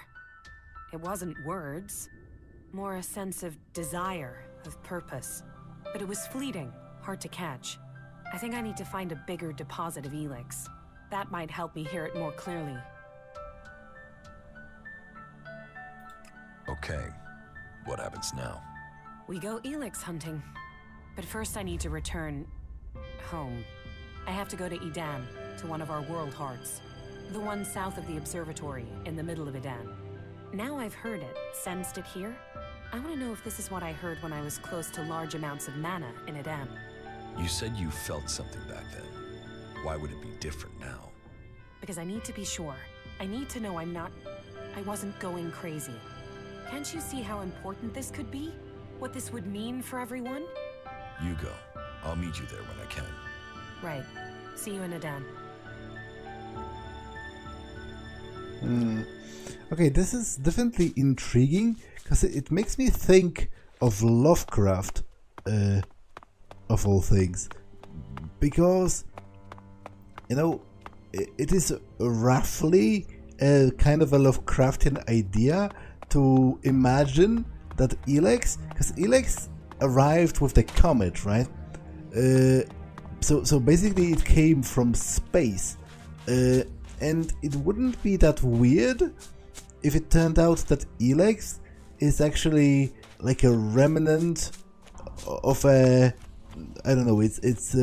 It wasn't words. More a sense of desire, of purpose. But it was fleeting, hard to catch. I think I need to find a bigger deposit of Elex. That might help me hear it more clearly. Okay. What happens now? We go Elex hunting. But first I need to return... home. I have to go to Edan, to one of our world hearts. The one south of the observatory, in the middle of Edan. Now I've heard it, sensed it here, I want to know if this is what I heard when I was close to large amounts of mana in Edan. You said you felt something back then. Why would it be different now? Because I need to be sure. I need to know I wasn't going crazy. Can't you see how important this could be? What this would mean for everyone? You go. I'll meet you there when I can. Right. See you in Edan. Okay, this is definitely intriguing, because it makes me think of Lovecraft, of all things. Because, you know, it is roughly a kind of a Lovecraftian idea to imagine that Elex, because Elex arrived with the comet, right? So basically it came from space. And it wouldn't be that weird if it turned out that Elex is actually like a remnant of a... I don't know, it's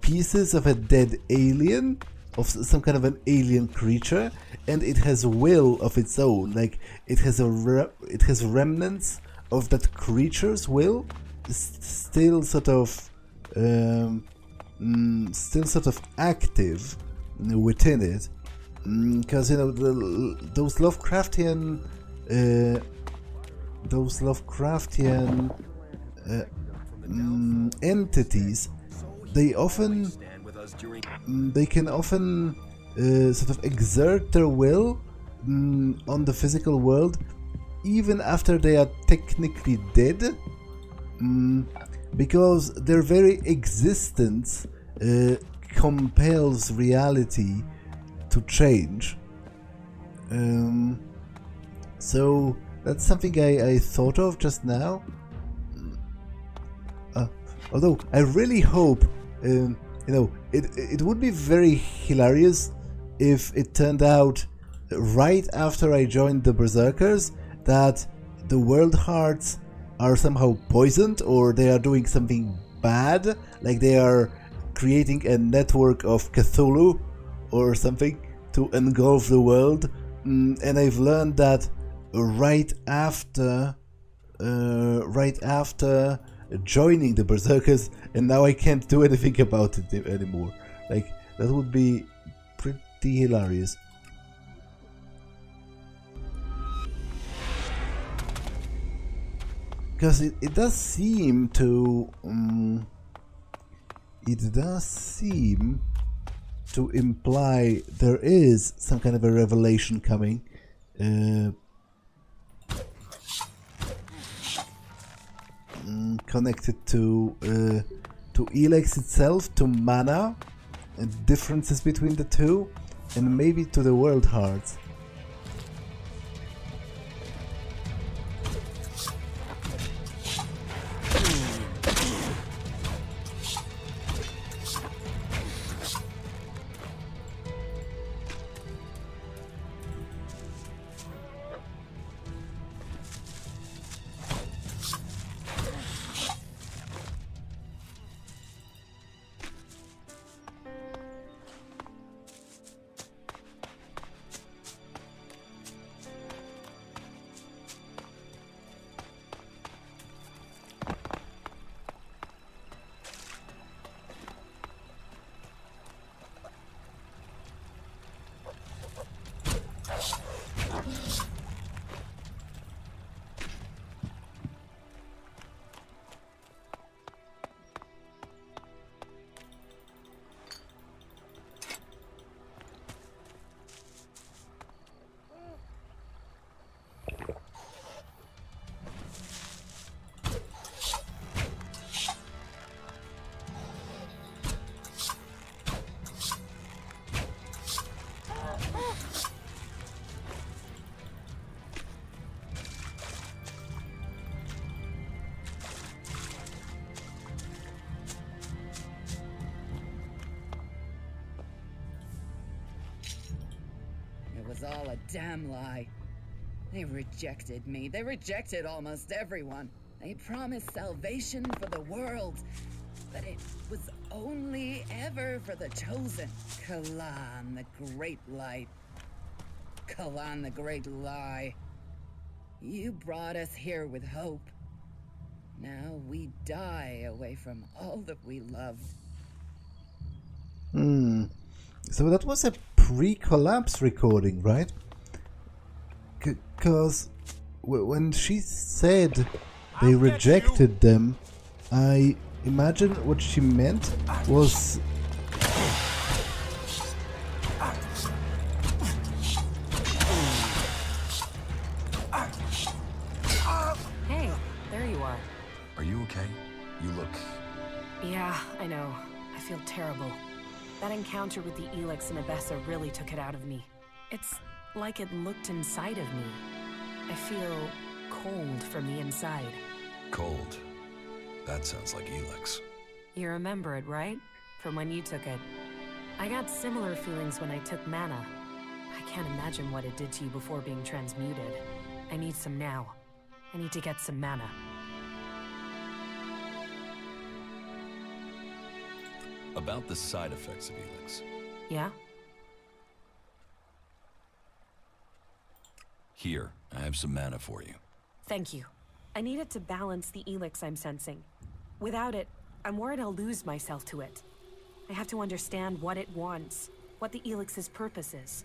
pieces of a dead alien, of some kind of an alien creature, and it has a will of its own. Like, it has remnants of that creature's will, still sort of active within it. Because you know those Lovecraftian entities, they can often sort of exert their will on the physical world even after they are technically dead, because their very existence compels reality to change. So that's something I thought of just now. Although I really hope, you know, it would be very hilarious if it turned out right after I joined the Berserkers that the World Hearts are somehow poisoned, or they are doing something bad, like they are creating a network of Cthulhu or something to engulf the world, And I've learned that right after joining the Berserkers, and now I can't do anything about it anymore. Like, that would be pretty hilarious. Because it does seem to imply there is some kind of a revelation coming, connected to Elex itself, to mana, and differences between the two, and maybe to the world hearts. All a damn lie. They rejected me. They rejected almost everyone. They promised salvation for the world, but it was only ever for the chosen. Kalan, the great light. Kalan, the great lie. You brought us here with hope. Now we die away from all that we loved. So that was a pre-collapse recording, right? Because when she said they rejected them, I imagine what she meant was... Hey, there you are. Are you okay? You look... Yeah, I know. I feel terrible. That encounter with the Elex and Abessa really took it out of me. It's like it looked inside of me. I feel cold from the inside. Cold? That sounds like Elex. You remember it, right? From when you took it. I got similar feelings when I took mana. I can't imagine what it did to you before being transmuted. I need some now. I need to get some mana. About the side effects of Elex. Yeah? Here, I have some mana for you. Thank you. I need it to balance the Elex I'm sensing. Without it, I'm worried I'll lose myself to it. I have to understand what it wants, what the Elix's purpose is.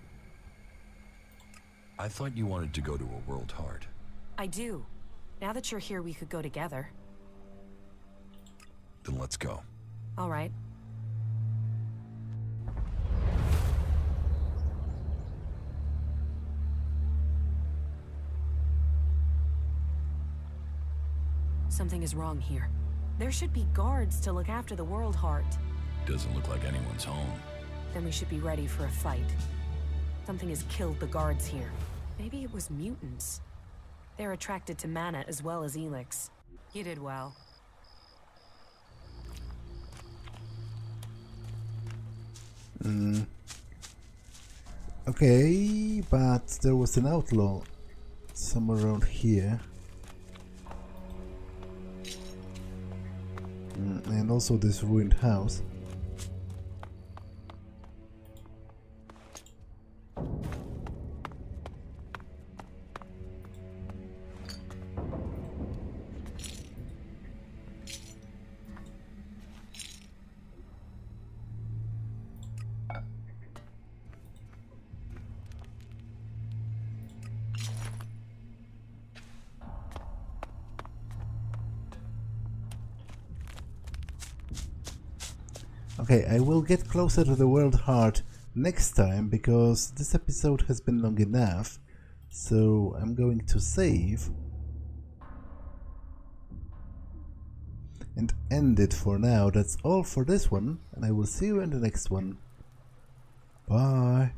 I thought you wanted to go to a world hard. I do. Now that you're here, we could go together. Then let's go. All right. Something is wrong here. There should be guards to look after the World Heart. Doesn't look like anyone's home. Then we should be ready for a fight. Something has killed the guards here. Maybe it was mutants. They're attracted to mana as well as Elex. You did well. Okay, but there was an outlaw somewhere around here. And also this ruined house. Okay, I will get closer to the World Heart next time, because this episode has been long enough. So I'm going to save and end it for now. That's all for this one, and I will see you in the next one. Bye.